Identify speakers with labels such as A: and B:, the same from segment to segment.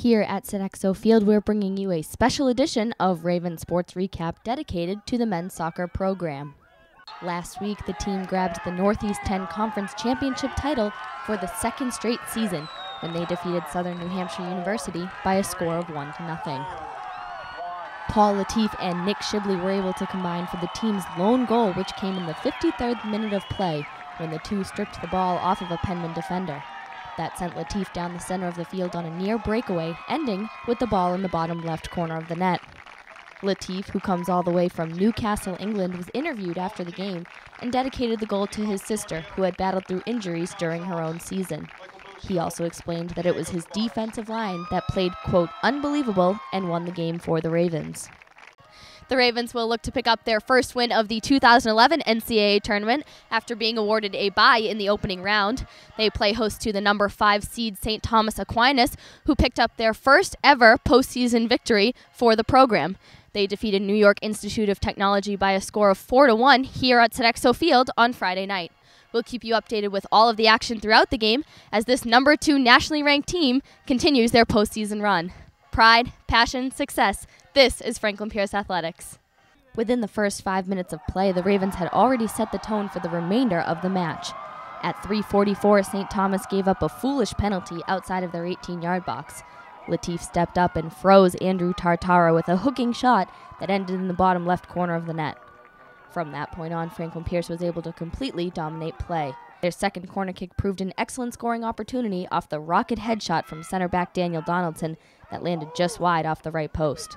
A: Here at Sodexo Field, we're bringing you a special edition of Raven Sports Recap dedicated to the men's soccer program. Last week, the team grabbed the Northeast 10 Conference Championship title for the second straight season when they defeated Southern New Hampshire University by a score of 1-0. Paul Latif and Nick Shibley were able to combine for the team's lone goal, which came in the 53rd minute of play when the two stripped the ball off of a Penman defender. That sent Latif down the center of the field on a near breakaway, ending with the ball in the bottom left corner of the net. Latif, who comes all the way from Newcastle, England, was interviewed after the game and dedicated the goal to his sister, who had battled through injuries during her own season. He also explained that it was his defensive line that played, quote, unbelievable and won the game for the Ravens. The Ravens will look to pick up their first win of the 2011 NCAA tournament after being awarded a bye in the opening round. They play host to the number 5 seed St. Thomas Aquinas, who picked up their first ever postseason victory for the program. They defeated New York Institute of Technology by a score of 4-1 here at Sodexo Field on Friday night. We'll keep you updated with all of the action throughout the game as this number 2 nationally ranked team continues their postseason run. Pride, passion, success. This is Franklin Pierce Athletics. Within the first 5 minutes of play, the Ravens had already set the tone for the remainder of the match. At 3:44, St. Thomas gave up a foolish penalty outside of their 18-yard box. Latif stepped up and froze Andrew Tartara with a hooking shot that ended in the bottom left corner of the net. From that point on, Franklin Pierce was able to completely dominate play. Their second corner kick proved an excellent scoring opportunity off the rocket headshot from center back Daniel Donaldson that landed just wide off the right post.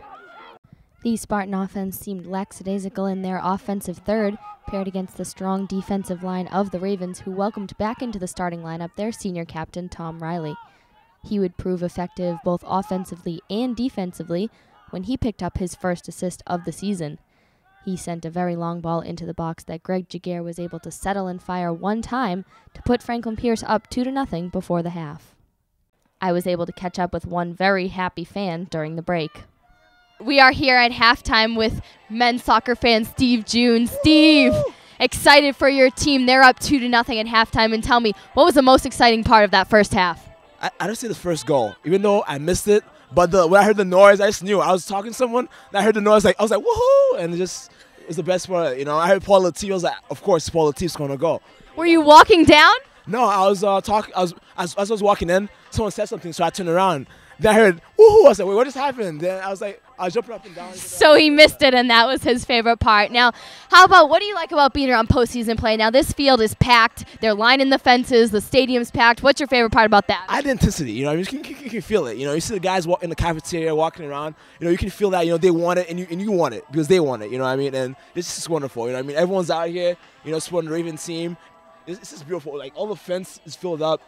A: The Spartan offense seemed lackadaisical in their offensive third, paired against the strong defensive line of the Ravens, who welcomed back into the starting lineup their senior captain, Tom Riley. He would prove effective both offensively and defensively when he picked up his first assist of the season. He sent a very long ball into the box that Greg Jaguar was able to settle and fire one time to put Franklin Pierce up 2-0 before the half. I was able to catch up with one very happy fan during the break. We are here at halftime with men's soccer fan Steve June. Steve, excited for your team. They're up 2-0 at halftime. And tell me, what was the most exciting part of that first half?
B: I didn't see the first goal, even though I missed it. But when I heard the noise, I just knew. I was talking to someone, and I heard the noise, I was like, woohoo! And it was the best part. You know, I heard Paul Latif. I was like, of course, Paul Latif's going to go.
A: Were you walking down?
B: No, I was talking. As I was walking in, someone said something, so I turned around. Then I heard, woohoo! I was like, wait, what just happened? Then I was jumping up and down.
A: So he missed it, and that was his favorite part. Now, what do you like about being around postseason play? Now, this field is packed. They're lining the fences. The stadium's packed. What's your favorite part about that?
B: I had the intensity. You know, you can feel it. You know, you see the guys in the cafeteria walking around. You know, you can feel that. You know, they want it, and you want it because they want it. You know what I mean? And this is wonderful. You know what I mean? Everyone's out here. You know, supporting the Raven team. This is beautiful. Like, all the fence is filled up.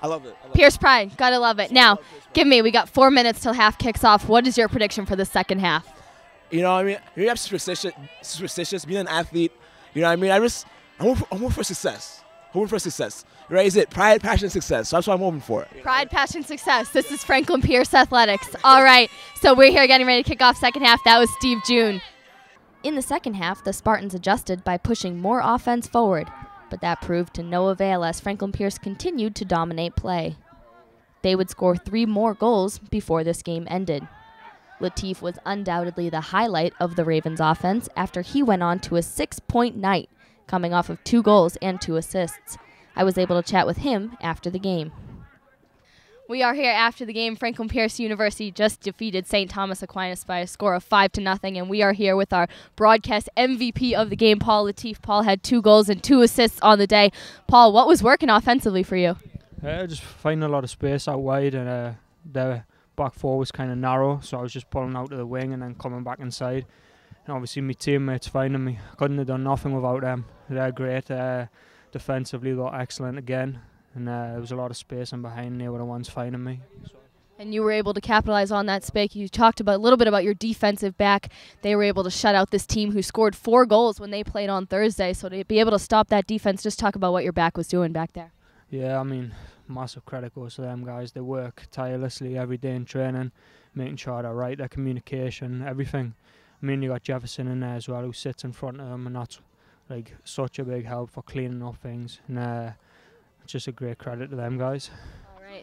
B: I love it.
A: Pierce Pride, gotta love it. Now, we got 4 minutes till half kicks off. What is your prediction for the second half?
B: You know what I mean? Maybe I'm superstitious, being an athlete. You know what I mean? I'm hoping for success. Hoping for success. Right? Is it pride, passion, success? So that's what I'm hoping for.
A: Pride, passion, success. This is Franklin Pierce Athletics. All right, so we're here getting ready to kick off second half. That was Steve June. In the second half, the Spartans adjusted by pushing more offense forward, but that proved to no avail as Franklin Pierce continued to dominate play. They would score 3 more goals before this game ended. Latif was undoubtedly the highlight of the Ravens offense after he went on to a 6-point night, coming off of 2 goals and 2 assists. I was able to chat with him after the game. We are here after the game. Franklin Pierce University just defeated St. Thomas Aquinas by a score of 5-0, and we are here with our broadcast MVP of the game, Paul Latif. Paul had 2 goals and 2 assists on the day. Paul, what was working offensively for you?
C: Just finding a lot of space out wide, and the back four was kind of narrow, so I was just pulling out to the wing and then coming back inside. And obviously my teammates finding me. I couldn't have done nothing without them. They're great. Defensively, they were excellent again. And there was a lot of space in behind. They were the ones finding me.
A: And you were able to capitalize on that space. You talked a little bit about your defensive back. They were able to shut out this team who scored 4 goals when they played on Thursday. So to be able to stop that defense, just talk about what your back was doing back there.
C: Yeah, I mean, massive credit goes to them guys. They work tirelessly every day in training, making sure they're right, their communication, everything. I mean, you got Jefferson in there as well, who sits in front of them, and that's like such a big help for cleaning up things. And just a great credit to them guys.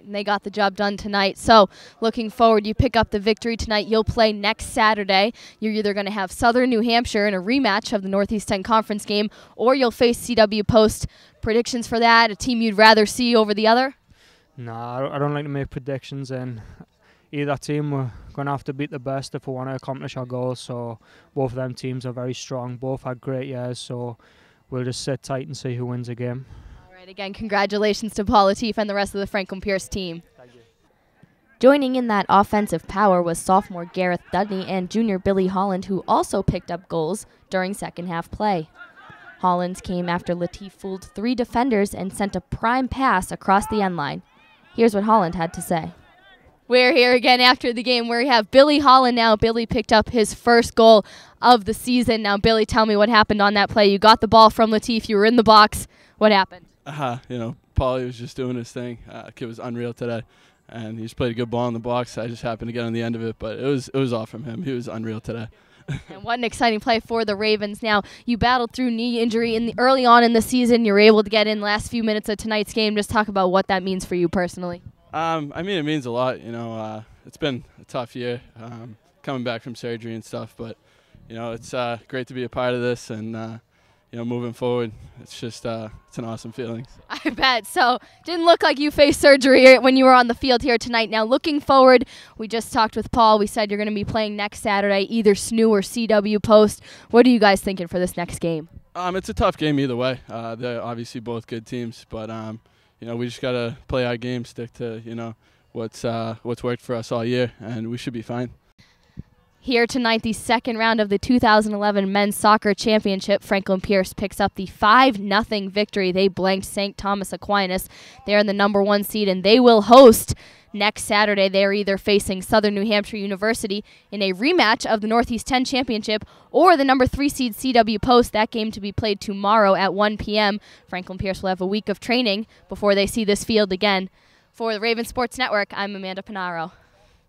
A: And they got the job done tonight. So looking forward, you pick up the victory tonight. You'll play next Saturday. You're either going to have Southern New Hampshire in a rematch of the Northeast 10 Conference game, or you'll face CW Post. Predictions for that? A team you'd rather see over the other?
C: No, I don't like to make predictions, and either team we're going to have to beat the best if we want to accomplish our goals. So both of them teams are very strong. Both had great years, so we'll just sit tight and see who wins the game.
A: All right, again, congratulations to Paul Latif and the rest of the Franklin Pierce team.
C: Thank you.
A: Joining in that offensive power was sophomore Gareth Dudney and junior Billy Holland, who also picked up goals during second half play. Holland came after Latif fooled 3 defenders and sent a prime pass across the end line. Here's what Holland had to say. We're here again after the game where we have Billy Holland now. Billy picked up his first goal of the season. Now, Billy, tell me what happened on that play. You got the ball from Latif. You were in the box. What happened?
D: Paulie was just doing his thing. Kid was unreal today, and he just played a good ball in the box. I just happened to get on the end of it, but it was all from him. He was unreal today.
A: And what an exciting play for the Ravens. Now, you battled through knee injury early on in the season. You were able to get in last few minutes of tonight's game. Just talk about what that means for you personally.
D: It means a lot. It's been a tough year coming back from surgery and stuff, but it's great to be a part of this, and moving forward, it's just it's an awesome feeling.
A: I bet. So, didn't look like you faced surgery when you were on the field here tonight. Now, looking forward, we just talked with Paul. We said you're going to be playing next Saturday, either SNU or CW Post. What are you guys thinking for this next game?
D: It's a tough game either way. They're obviously both good teams, but we just gotta play our game, stick to what's worked for us all year, and we should be fine.
A: Here tonight, the second round of the 2011 Men's Soccer Championship, Franklin Pierce picks up the 5-0 victory. They blanked St. Thomas Aquinas. They're in the number 1 seed, and they will host next Saturday. They're either facing Southern New Hampshire University in a rematch of the Northeast 10 Championship or the number 3 seed CW Post. That game to be played tomorrow at 1 p.m. Franklin Pierce will have a week of training before they see this field again. For the Raven Sports Network, I'm Amanda Panaro.